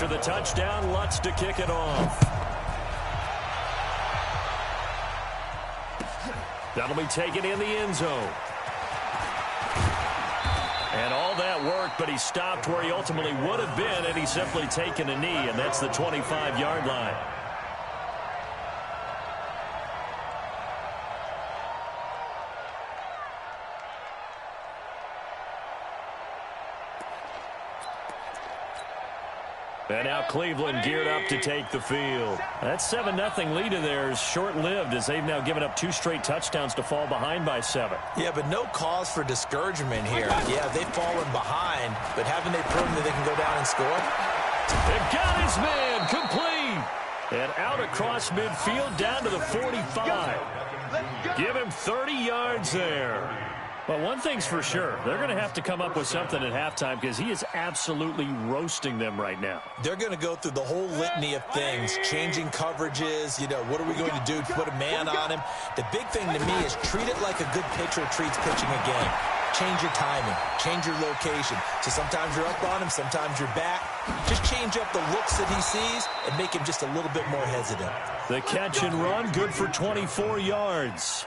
After the touchdown, Lutz to kick it off. That'll be taken in the end zone. And all that worked, but he stopped where he ultimately would have been had he simply taken a knee, and that's the 25-yard line. And now Cleveland geared up to take the field. That 7-0 lead of theirs short-lived as they've now given up 2 straight touchdowns to fall behind by 7. Yeah, but no cause for discouragement here. Yeah, they've fallen behind, but haven't they proven that they can go down and score? They've got his man complete. And out across midfield down to the 45. Give him 30 yards there. But one thing's for sure, they're going to have to come up with something at halftime because he is absolutely roasting them right now. They're going to go through the whole litany of things, changing coverages, what are we going to do to put a man on him? The big thing to me is treat it like a good pitcher treats pitching a game. Change your timing, change your location. So sometimes you're up on him, sometimes you're back. Just change up the looks that he sees and make him just a little bit more hesitant. The catch and run, good for 24 yards.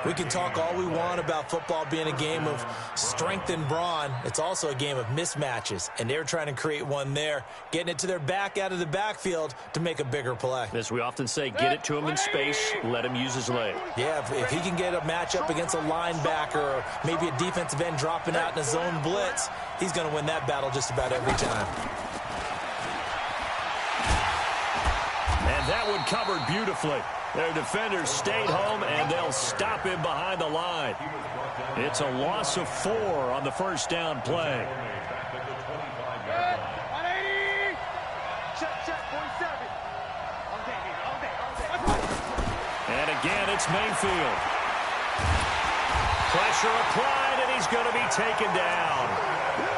We can talk all we want about football being a game of strength and brawn. It's also a game of mismatches, and they're trying to create one there, getting it to their back out of the backfield to make a bigger play. As we often say, get it to him in space, let him use his leg. Yeah, if he can get a matchup against a linebacker or maybe a defensive end dropping out in a zone blitz, he's going to win that battle just about every time. And that one covered beautifully. Their defenders stayed home, and they'll stop him behind the line. It's a loss of 4 on the first down play. And again, it's Mayfield. Pressure applied, and he's going to be taken down.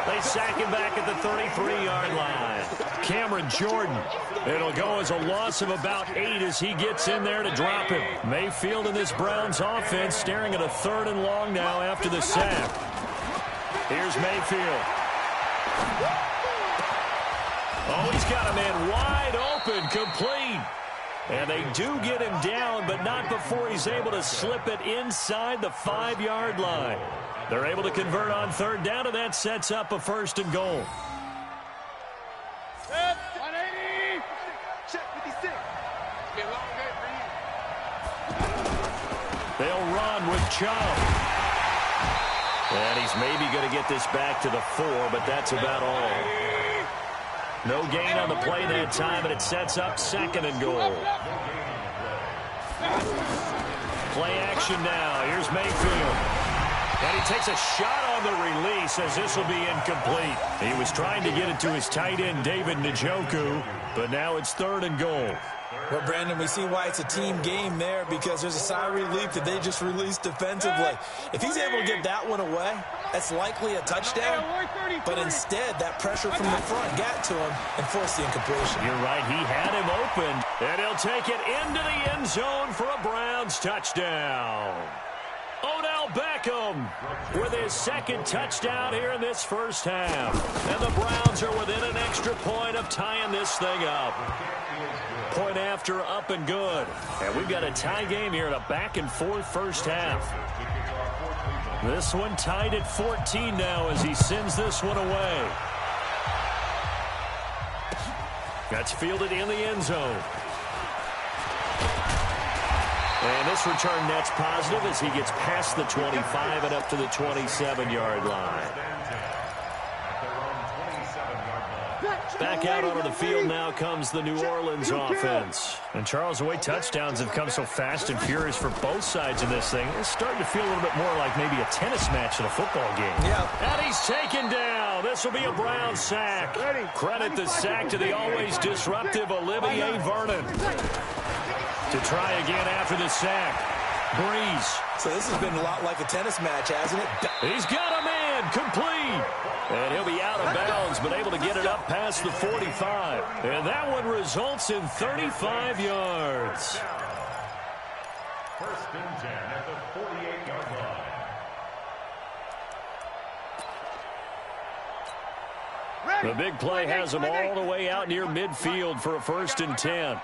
They sack him back at the 33-yard line. Cameron Jordan. It'll go as a loss of about 8 as he gets in there to drop him. Mayfield and this Browns offense staring at a 3rd and long now after the sack. Here's Mayfield. Oh, he's got a man wide open, complete. And they do get him down, but not before he's able to slip it inside the 5-yard line. They're able to convert on 3rd down, and that sets up a 1st and goal. They'll run with Chubb. And he's maybe going to get this back to the 4, but that's about all. No gain on the play that time, and it sets up 2nd and goal. Play action now. Here's Mayfield. And he takes a shot on the release as this will be incomplete. He was trying to get it to his tight end, David Njoku, but now it's 3rd and goal. Well, Brandon, we see why it's a team game there because there's a sigh of relief that they just released defensively. If he's able to get that one away, that's likely a touchdown. But instead, that pressure from the front got to him and forced the incompletion. You're right. He had him open, and he'll take it into the end zone for a Browns touchdown. Odell Beckham with his 2nd touchdown here in this first half. And the Browns are within an extra point of tying this thing up. Point after, up and good. And we've got a tie game here in a back-and-forth first half. This one tied at 14 now as he sends this one away. That's fielded in the end zone. And this return net's positive as he gets past the 25 and up to the 27-yard line. Back out onto the field now comes the New Orleans offense. And Charles, the way touchdowns have come so fast and furious for both sides in this thing, it's starting to feel a little bit more like maybe a tennis match in a football game. Yeah. And he's taken down. This will be a Brown sack. Credit the sack to the always disruptive Olivier Vernon. To try again after the sack. Breeze. So this has been a lot like a tennis match, hasn't it? He's got a man complete. And he'll be out of bounds, but able to get it up past the 45. And that one results in 35 yards. 1st and 10 at the 48-yard line. The big play has him all the way out near midfield for a 1st and 10.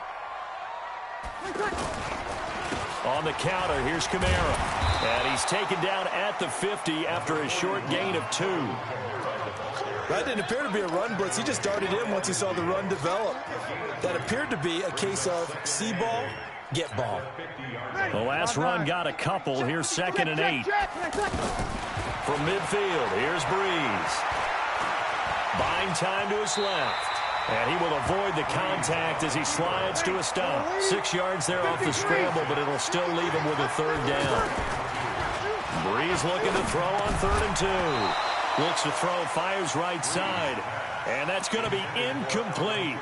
On the counter, here's Kamara. And he's taken down at the 50 after a short gain of 2. That didn't appear to be a run blitz. He just darted in once he saw the run develop. That appeared to be a case of see ball, get ball. The last run got a couple. Here's 2nd and 8. From midfield, here's Breeze. Buying time to his left. And he will avoid the contact as he slides to a stop. 6 yards there off the scramble, but it'll still leave him with a 3rd down. Breeze looking to throw on 3rd and 2. Looks to throw, fires right side. And that's going to be incomplete.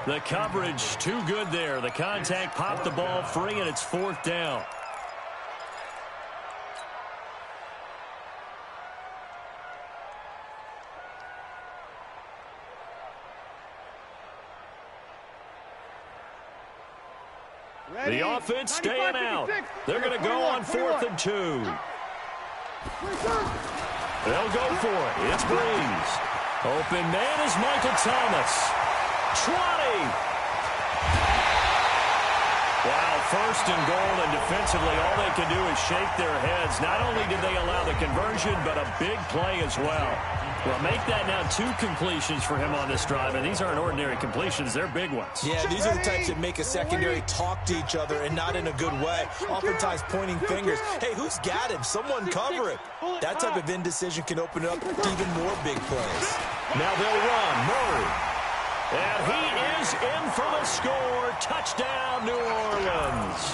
The coverage too good there. The contact popped the ball free, and it's 4th down. The offense staying out. They're going to go on 4th and 2. They'll go for it. It's Breeze. Open man is Michael Thomas. 20. Wow, 1st and goal, and defensively all they can do is shake their heads. Not only did they allow the conversion, but a big play as well. Well, make that now 2 completions for him on this drive, and these aren't ordinary completions. They're big ones. Yeah, these are the types that make a secondary talk to each other, and not in a good way. Oftentimes pointing fingers. Hey, who's got him? Someone cover it. That type of indecision can open up even more big plays. Now they'll run. Murray. And he is in for the score. Touchdown, New Orleans.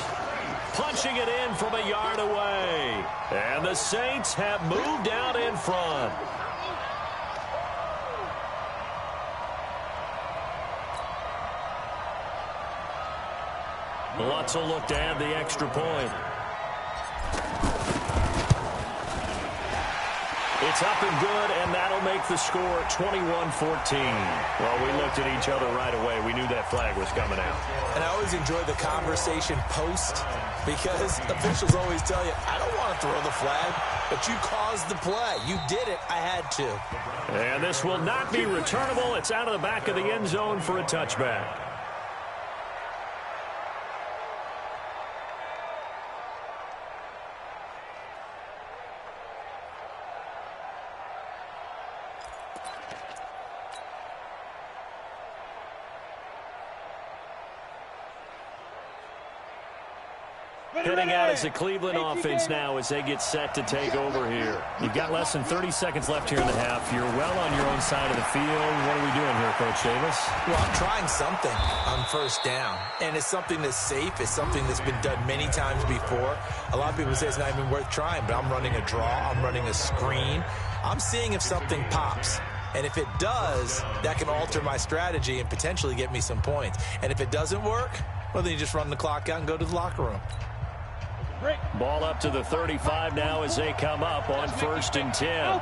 Punching it in from a yard away. And the Saints have moved out in front. Lutz will look to add the extra point. It's up and good, and that'll make the score 21-14. Well, we looked at each other right away. We knew that flag was coming out. And I always enjoy the conversation post, because officials always tell you, I don't want to throw the flag, but you caused the play. You did it. I had to. And this will not be returnable. It's out of the back of the end zone for a touchback. Heading out as the Cleveland offense now as they get set to take over here. You've got less than 30 seconds left here in the half. You're well on your own side of the field. What are we doing here, Coach Davis? Well, I'm trying something on 1st down. And it's something that's safe. It's something that's been done many times before. A lot of people say it's not even worth trying, but I'm running a draw. I'm running a screen. I'm seeing if something pops. And if it does, that can alter my strategy and potentially get me some points. And if it doesn't work, well, then you just run the clock out and go to the locker room. Ball up to the 35 now as they come up on 1st and 10.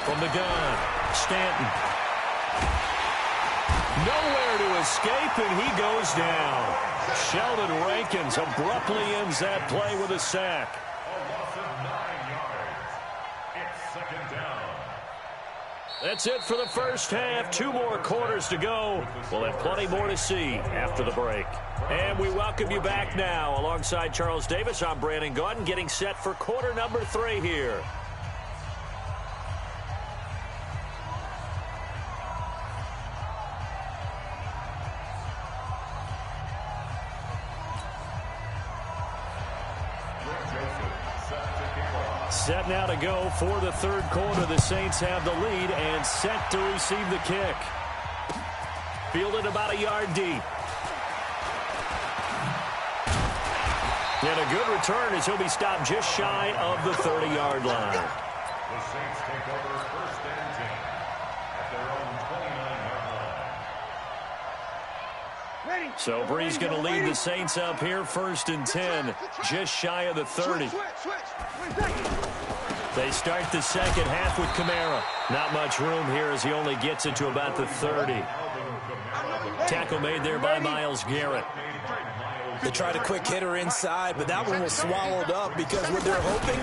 From the gun, Stanton. Nowhere to escape, and he goes down. Sheldon Rankins abruptly ends that play with a sack. That's it for the first half. 2 more quarters to go. We'll have plenty more to see after the break. And we welcome you back now. Alongside Charles Davis, I'm Brandon Gaudin, getting set for quarter number 3 here. Set now to go for the 3rd quarter. The Saints have the lead and set to receive the kick. Fielded about a yard deep. And a good return as he'll be stopped just shy of the 30-yard line. The Saints take over 1st and 10 at their own 29-yard line. So Breeze going to lead the Saints up here, 1st and 10, just shy of the 30. They start the second half with Kamara. Not much room here as he only gets it to about the 30. Tackle made there by Myles Garrett. They tried a quick hitter inside, but that one was swallowed up because what they're hoping,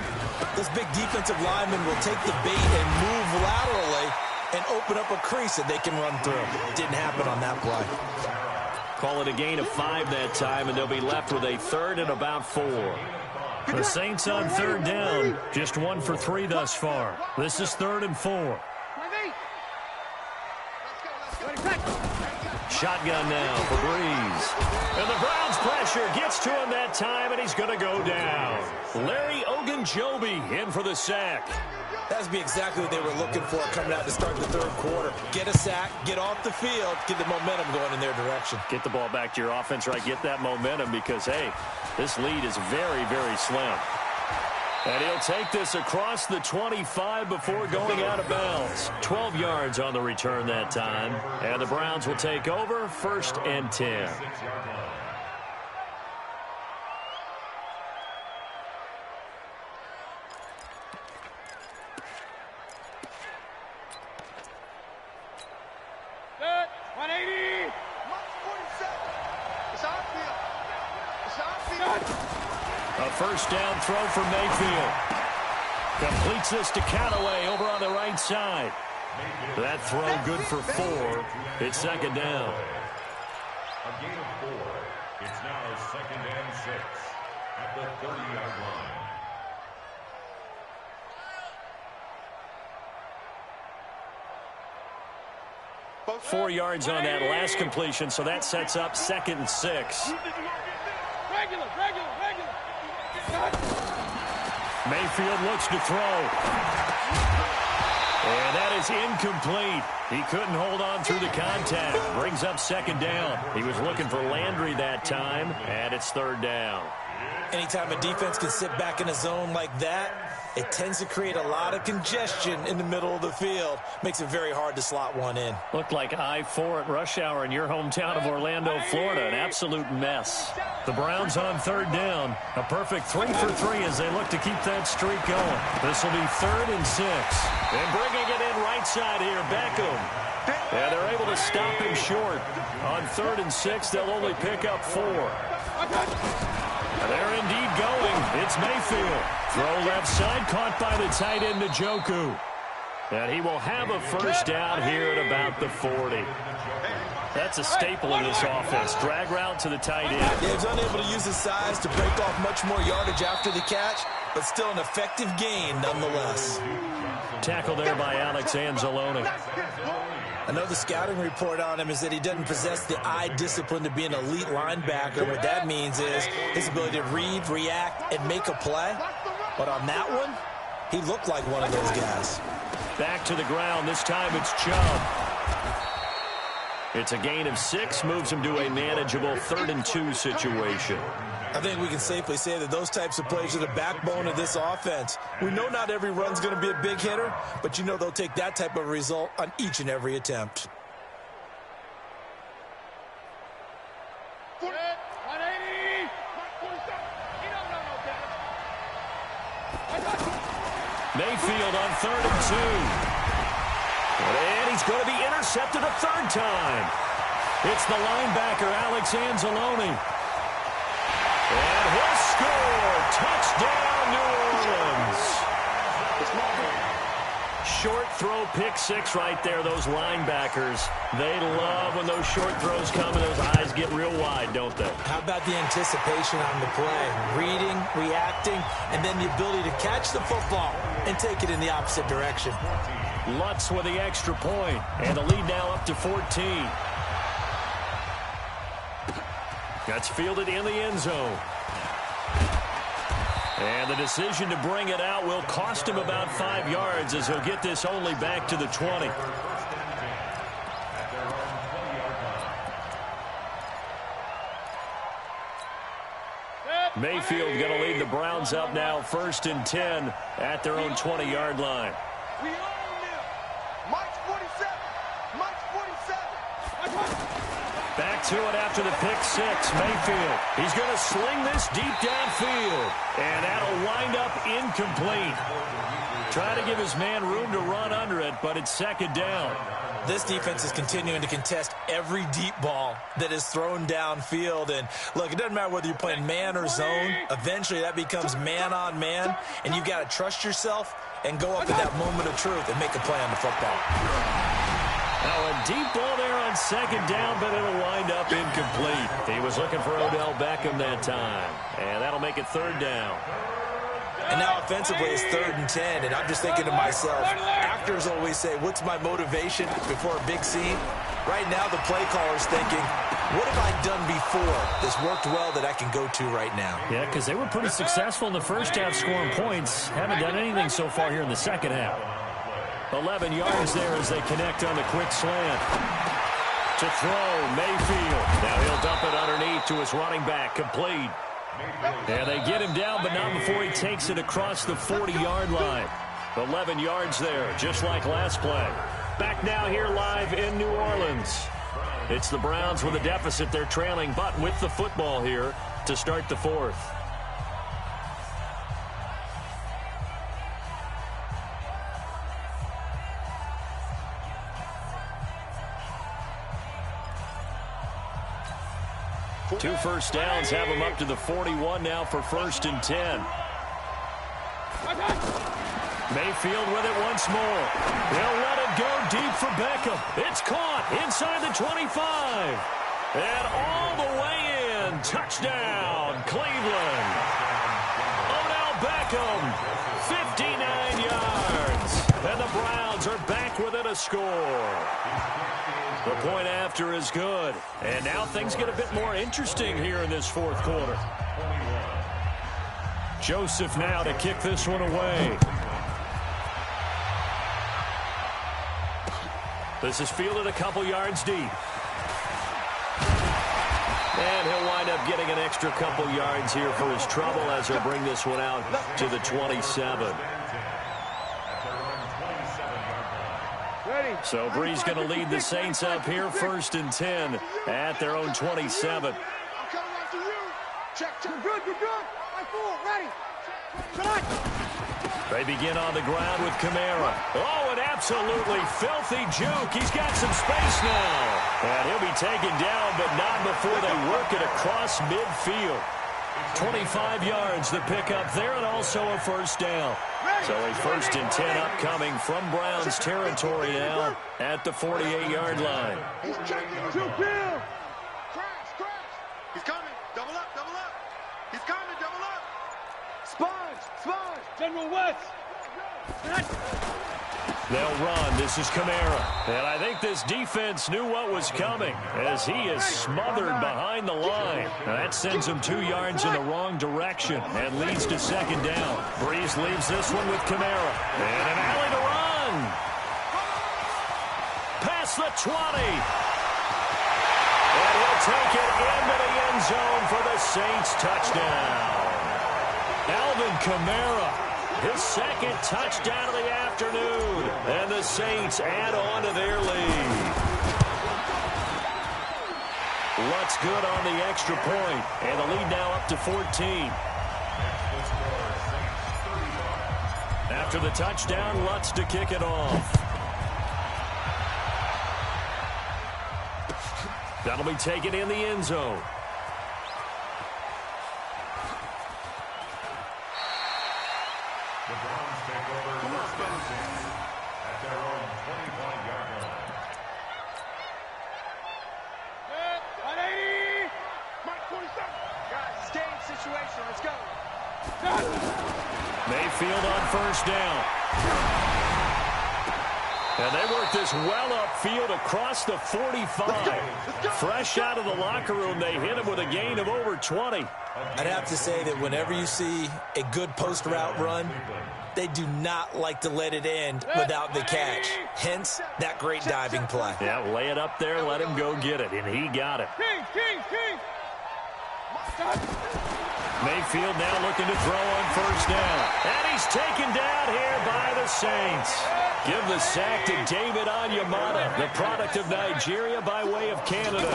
those big defensive linemen will take the bait and move laterally and open up a crease that they can run through. Didn't happen on that play. Call it a gain of 5 that time, and they'll be left with a third and about 4. The Saints on third down, just 1 for 3 thus far. This is 3rd and 4. Shotgun now for Breeze. And the Browns pressure gets to him that time, and he's going to go down. Larry Ogunjobi in for the sack. That's be exactly what they were looking for coming out to start the third quarter. Get a sack, get off the field, get the momentum going in their direction. Get the ball back to your offense, right? Get that momentum because, hey, this lead is very, very slim. And he'll take this across the 25 before going out of bounds. 12 yards on the return that time. And the Browns will take over 1st and 10. A first down throw for Mayfield. Completes this to Callaway over on the right side. That throw good for 4. It's 2nd down. A gain of 4. It's now 2nd and 6 at the 30-yard line. About 4 yards on that last completion, so that sets up 2nd and 6. Mayfield looks to throw. And that is incomplete. He couldn't hold on through the contact. Brings up 2nd down. He was looking for Landry that time, and it's 3rd down. Anytime a defense can sit back in a zone like that, it tends to create a lot of congestion in the middle of the field. Makes it very hard to slot one in. Looked like I-4 at rush hour in your hometown of Orlando, Florida. An absolute mess. The Browns on 3rd down. A perfect 3 for 3 as they look to keep that streak going. This will be 3rd and 6. And bringing it in right side here, Beckham. And they're able to stop him short. On 3rd and 6, they'll only pick up 4. They're indeed going. It's Mayfield. Throw left side, caught by the tight end, Njoku. And he will have a first down here at about the 40. That's a staple in this offense. Drag route to the tight end. Yeah, he's unable to use his size to break off much more yardage after the catch, but still an effective gain nonetheless. Tackle there by Alex Anzalone. I know the scouting report on him is that he doesn't possess the eye discipline to be an elite linebacker. What that means is his ability to read, react, and make a play. But on that one, he looked like one of those guys. Back to the ground. This time it's Chubb. It's a gain of 6. Moves him to a manageable 3rd and 2 situation. I think we can safely say that those types of plays are the backbone of this offense. We know not every run's going to be a big hitter, but you know they'll take that type of result on each and every attempt. Mayfield on 3rd and 2. And he's going to be intercepted a 3rd time. It's the linebacker, Alex Anzalone. And he'll score. Touchdown, New Orleans. Short throw, pick 6 right there. Those linebackers, they love when those short throws come and those eyes get real wide, don't they? How about the anticipation on the play? Reading, reacting, and then the ability to catch the football and take it in the opposite direction. Lutz with the extra point, and the lead now up to 14. That's fielded in the end zone. And the decision to bring it out will cost him about 5 yards as he'll get this only back to the 20. Mayfield going to lead the Browns up now 1st and 10 at their own 20-yard line. Back to it after the pick 6. Mayfield. He's going to sling this deep downfield. And that'll wind up incomplete. Try to give his man room to run under it, but it's second down. This defense is continuing to contest every deep ball that is thrown downfield. And, look, it doesn't matter whether you're playing man or zone. Eventually that becomes man on man, and you've got to trust yourself and go up at that moment of truth and make a play on the football. Now a deep ball there on second down, but it'll wind up incomplete. He was looking for Odell Beckham that time, and that'll make it third down. And now offensively it's 3rd and 10, and I'm just thinking to myself, actors always say, what's my motivation before a big scene? Right now the play caller's thinking, what have I done before that's worked well that I can go to right now? Yeah, because they were pretty successful in the first half scoring points. Haven't done anything so far here in the second half. 11 yards there as they connect on the quick slant. To throw, Mayfield. Now he'll dump it underneath to his running back, complete. And they get him down, but not before he takes it across the 40-yard line. 11 yards there, just like last play. Back now here live in New Orleans. It's the Browns with a deficit. They're trailing, but with the football here to start the fourth. Two first downs have him up to the 41 now for 1st and 10. Mayfield with it once more. They'll let it go deep for Beckham. It's caught inside the 25. And all the way in. Touchdown, Cleveland. Odell Beckham, 59 yards. And the Browns are back within a score. The point after is good. And now things get a bit more interesting here in this fourth quarter. Joseph now to kick this one away. This is fielded a couple yards deep. And he'll wind up getting an extra couple yards here for his trouble as he'll bring this one out to the 27. So Bree's going to lead the Saints up here, 1st and 10 at their own 27. I'm coming after you. Check. You're good. I'm full. Ready. They begin on the ground with Kamara. Oh, an absolutely filthy juke. He's got some space now. And he'll be taken down, but not before they work it across midfield. 25 yards the pickup there, and also a first down. So a 1st and 10 upcoming from Browns territory now at the 48-yard line. He's checking. Crash. He's coming. Double up. He's coming. Double up. Sponge. General West. They'll run. This is Kamara. And I think this defense knew what was coming as he is smothered behind the line. Now that sends him 2 yards in the wrong direction and leads to second down. Breeze leaves this one with Kamara. And an alley to run. Past the 20. And he'll take it into the end zone for the Saints touchdown. Alvin Kamara. His second touchdown of the afternoon. And the Saints add on to their lead. Lutz good on the extra point. And the lead now up to 14. After the touchdown, Lutz to kick it off. That'll be taken in the end zone. Mayfield on first down. And they work this well upfield across the 45. Fresh out of the locker room, they hit him with a gain of over 20. I'd have to say that whenever you see a good post route run, they do not like to let it end without the catch. Hence, that great diving play. Yeah, lay it up there, let him go get it, and he got it. Mayfield now looking to throw on first down. And he's taken down here by the Saints. Give the sack to David Onyemata, the product of Nigeria by way of Canada.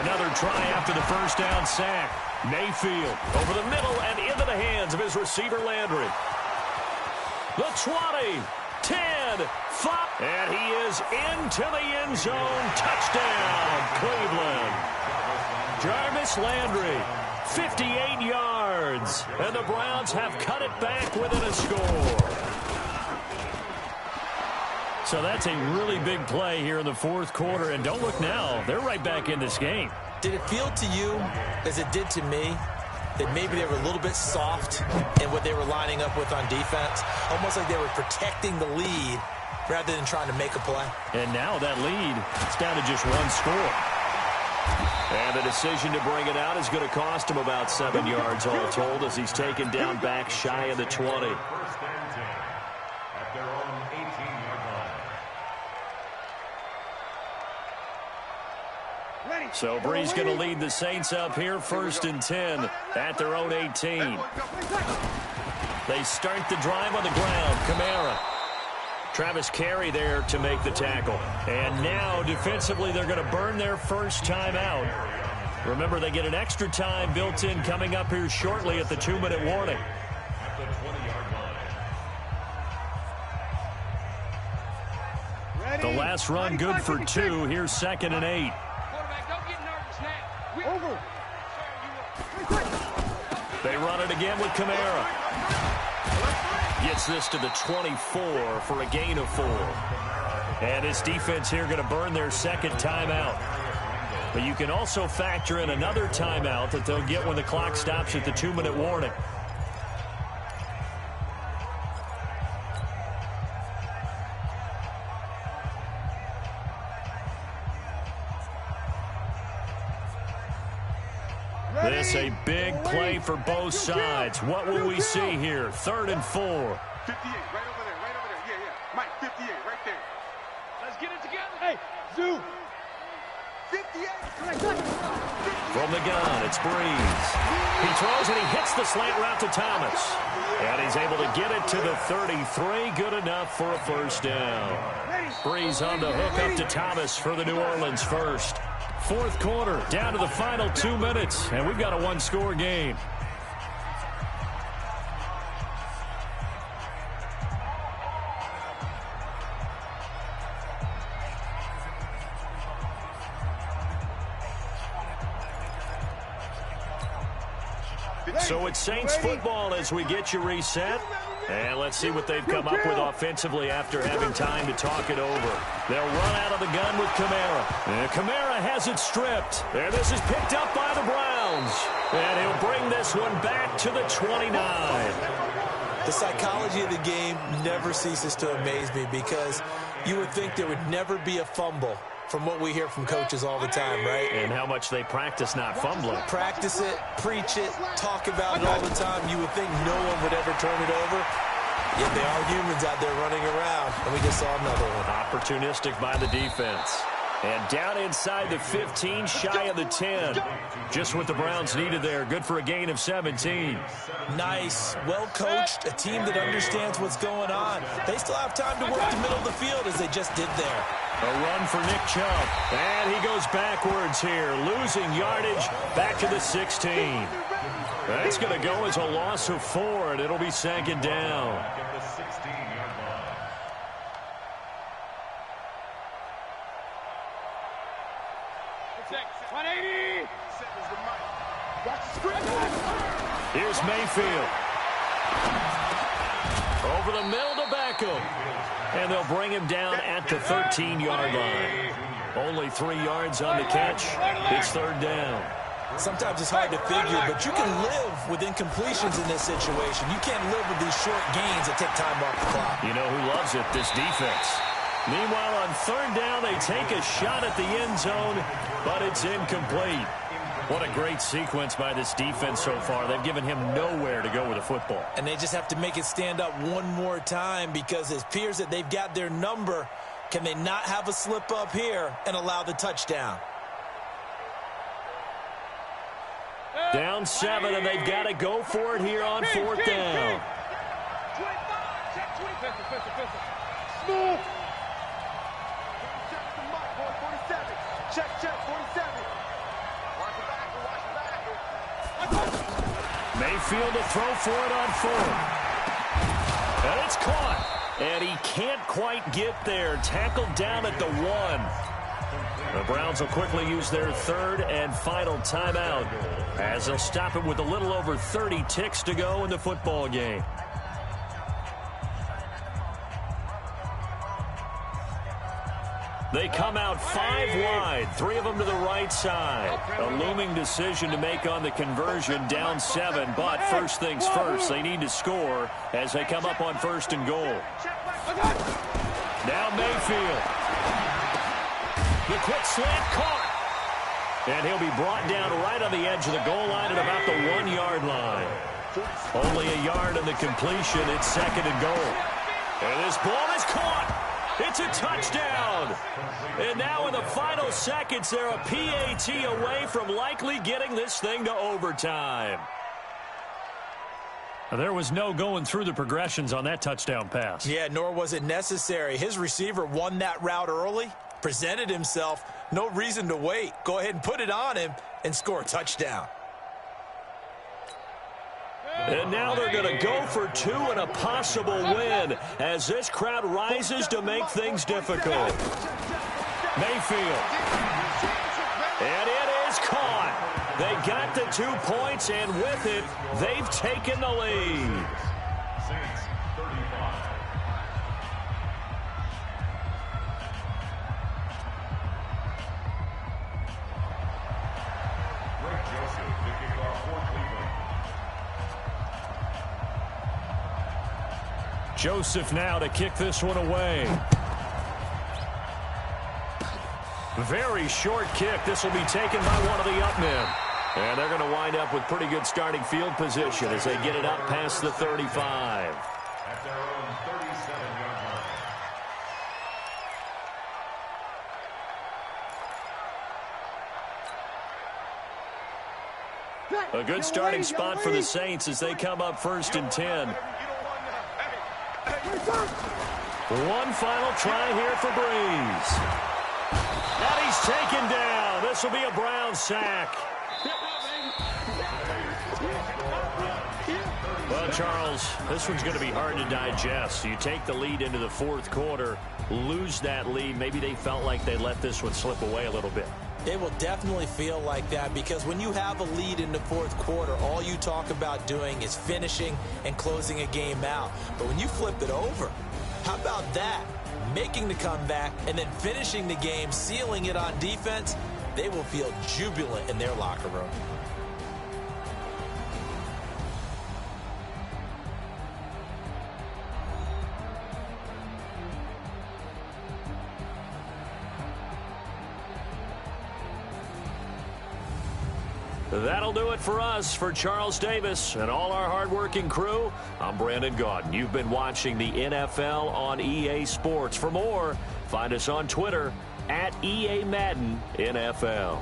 Another try after the first down sack. Mayfield over the middle and into the hands of his receiver Landry. The 20, 10, good. And he is into the end zone. Touchdown, Cleveland. Jarvis Landry, 58 yards. And the Browns have cut it back within a score. So that's a really big play here in the fourth quarter. And don't look now, they're right back in this game. Did it feel to you, as it did to me, that maybe they were a little bit soft in what they were lining up with on defense? Almost like they were protecting the lead rather than trying to make a play. And now that lead, it's down to just one score. And the decision to bring it out is going to cost him about 7 yards all told as he's taken down back shy of the 20. First and 10 at their own 18-yard line. So Bree's going to lead the Saints up here, first and 10 at their own 18. They start the drive on the ground. Kamara. Travis Carey there to make the tackle. And now, defensively, they're going to burn their first time out. Remember, they get an extra time built in coming up here shortly at the 2-minute warning. At the 20-yard line. The last run good for 2. Here's 2nd and 8. They run it again with Kamara. Gets this to the 24 for a gain of 4. And this defense here going to burn their second timeout. But you can also factor in another timeout that they'll get when the clock stops at the 2-minute warning. This a big play for both sides. What will we see here? 3rd and 4. 58, right over there, right over there. Yeah. Mike, 58, right there. Let's get it together. Hey, Zoo. 58. From the gun, it's Breeze. He throws and he hits the slant route to Thomas. And he's able to get it to the 33. Good enough for a first down. Breeze on the hook up to Thomas for the New Orleans first. Fourth quarter, down to the final 2 minutes, and we've got a one-score game. So it's Saints football as we get you reset. And let's see what they've come up with offensively after having time to talk it over. They'll run out of the gun with Kamara. And Kamara has it stripped. And this is picked up by the Browns. And he'll bring this one back to the 29. The psychology of the game never ceases to amaze me because you would think there would never be a fumble from what we hear from coaches all the time, right? And how much they practice not fumbling. Practice it, preach it, talk about it all the time. You would think no one would ever turn it over. Yet they are humans out there running around, and we just saw another one. Opportunistic by the defense. And down inside the 15, shy of the 10. Just what the Browns needed there. Good for a gain of 17. Nice, well-coached, a team that understands what's going on. They still have time to work the middle of the field as they just did there. A run for Nick Chubb. And he goes backwards here, losing yardage back to the 16. That's going to go as a loss of 4, and it'll be 2nd down. At the 16-yard line. Here's Mayfield. Over the middle to Beckham. And they'll bring him down at the 13-yard line. Only 3 yards on the catch. It's 3rd down. Sometimes it's hard to figure, but you can live with incompletions in this situation. You can't live with these short gains that take time off the clock. You know who loves it? This defense. Meanwhile, on 3rd down, they take a shot at the end zone, but it's incomplete. What a great sequence by this defense so far. They've given him nowhere to go with the football. And they just have to make it stand up one more time because it appears that they've got their number. Can they not have a slip up here and allow the touchdown? Down 7, and they've got to go for it here on 4th down. Check, 47. Mayfield to throw for it on 4th. And it's caught. And he can't quite get there. Tackled down at the 1. The Browns will quickly use their third and final timeout as they'll stop it with a little over 30 ticks to go in the football game. They come out 5 wide, 3 of them to the right side. A looming decision to make on the conversion, down 7. But first things first, they need to score as they come up on 1st and goal. Now Mayfield. The quick slant caught. And he'll be brought down right on the edge of the goal line at about the 1-yard line. Only a yard on the completion. It's 2nd and goal. And this ball is caught. It's a touchdown. And now in the final seconds, they're a PAT away from likely getting this thing to overtime. There was no going through the progressions on that touchdown pass. Yeah, nor was it necessary. His receiver won that route early, presented himself, no reason to wait. Go ahead and put it on him and score a touchdown. And now they're going to go for 2 and a possible win as this crowd rises to make things difficult. Mayfield. And it is caught. They got the 2 points, and with it, they've taken the lead. Saints 35. Greg Joseph to kick off for Cleveland. Joseph now to kick this one away. Very short kick. This will be taken by one of the up men. And they're going to wind up with pretty good starting field position as they get it up past the 35. At their own 37-yard line. A good starting spot for the Saints as they come up 1st and 10. One final try here for Breeze. And he's taken down. This will be a Brown sack. Well, Charles, this one's going to be hard to digest. You take the lead into the 4th quarter, lose that lead. Maybe they felt like they let this one slip away a little bit. It will definitely feel like that because when you have a lead in the 4th quarter, all you talk about doing is finishing and closing a game out. But when you flip it over, how about that? Making the comeback and then finishing the game, sealing it on defense, they will feel jubilant in their locker room. That'll do it for us. For Charles Davis and all our hardworking crew, I'm Brandon Gaudin. You've been watching the NFL on EA Sports. For more, find us on Twitter at EA Madden NFL.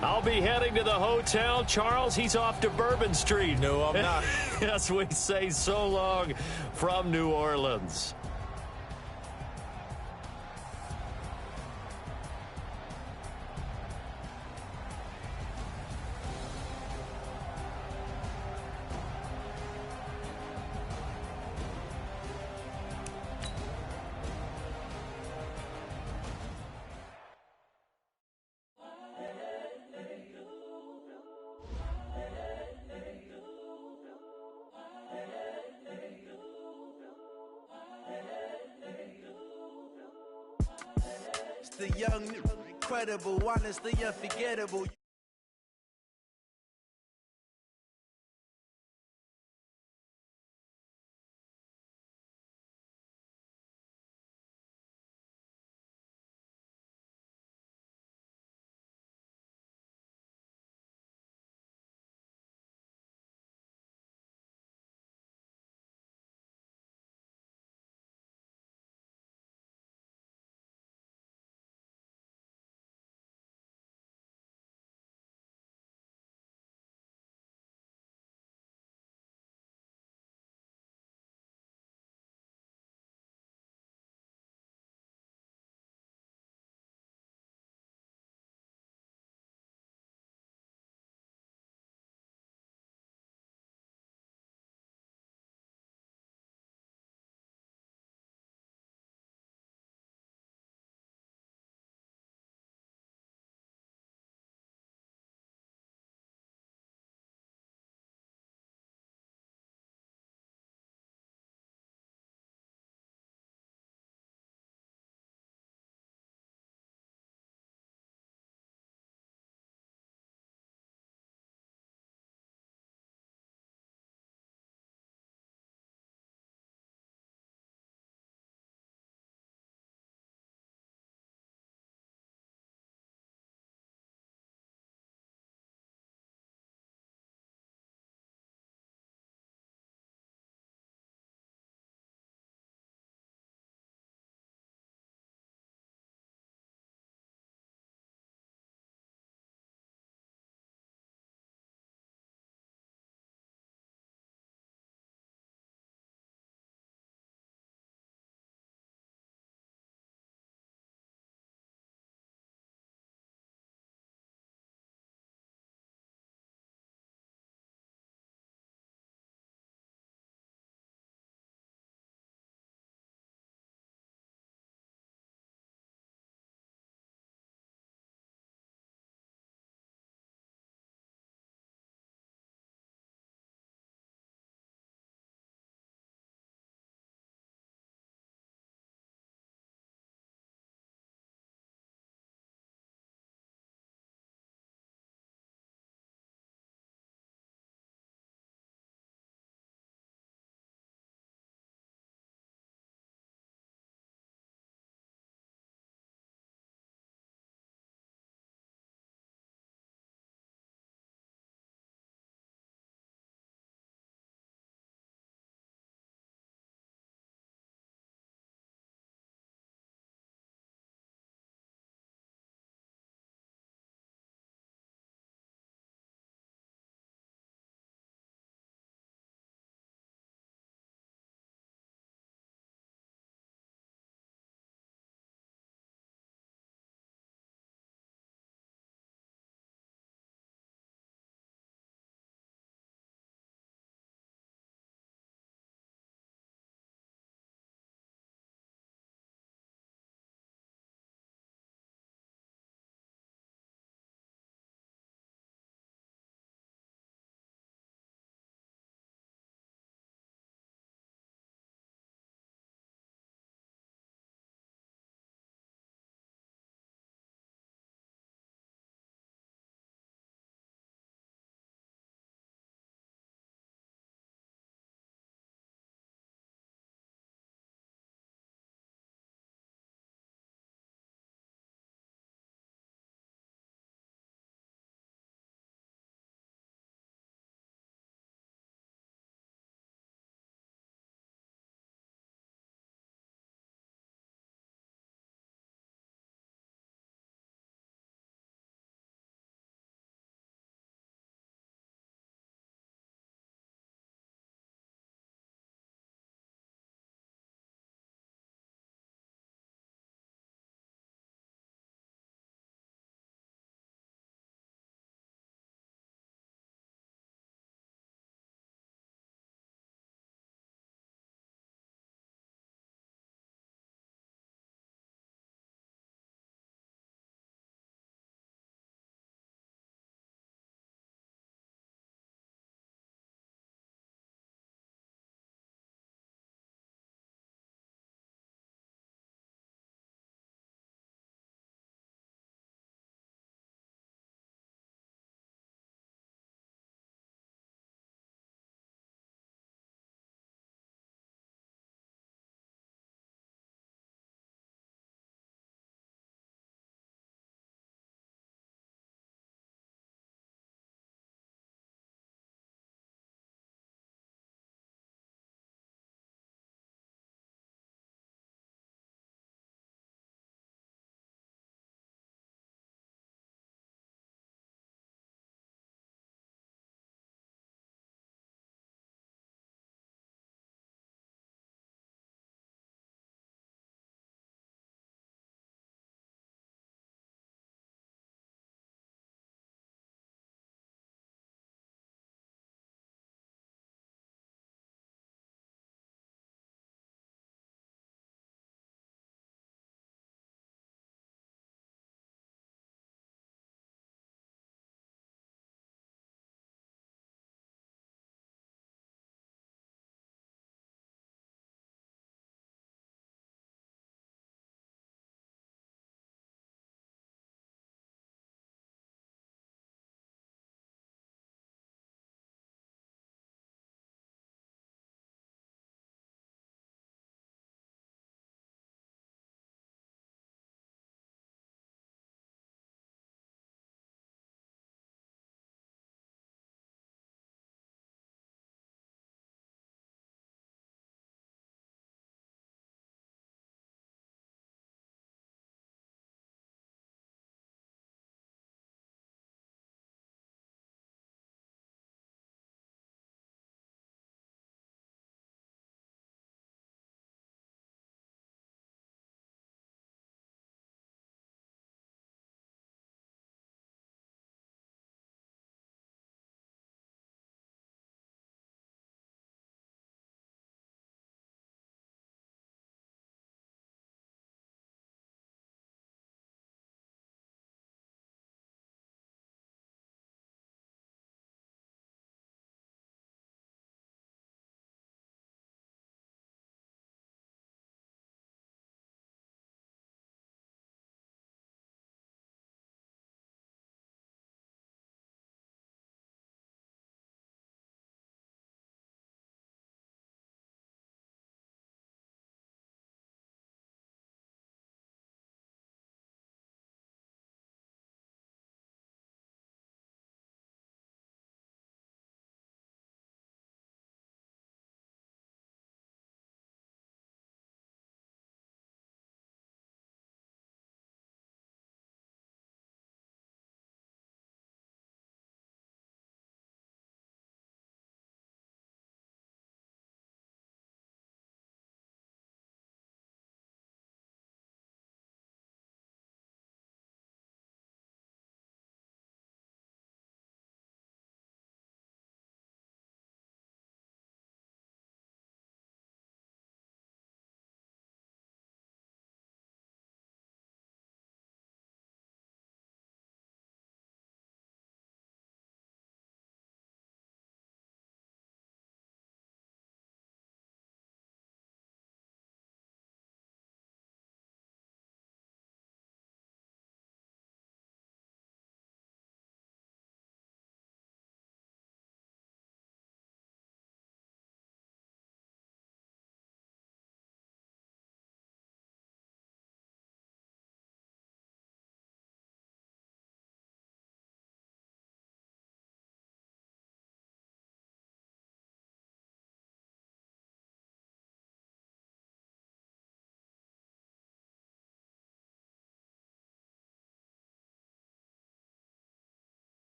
I'll be heading to the hotel. Charles, he's off to Bourbon Street. No, I'm not. Yes, we say so long from New Orleans. The young, incredible, honestly unforgettable.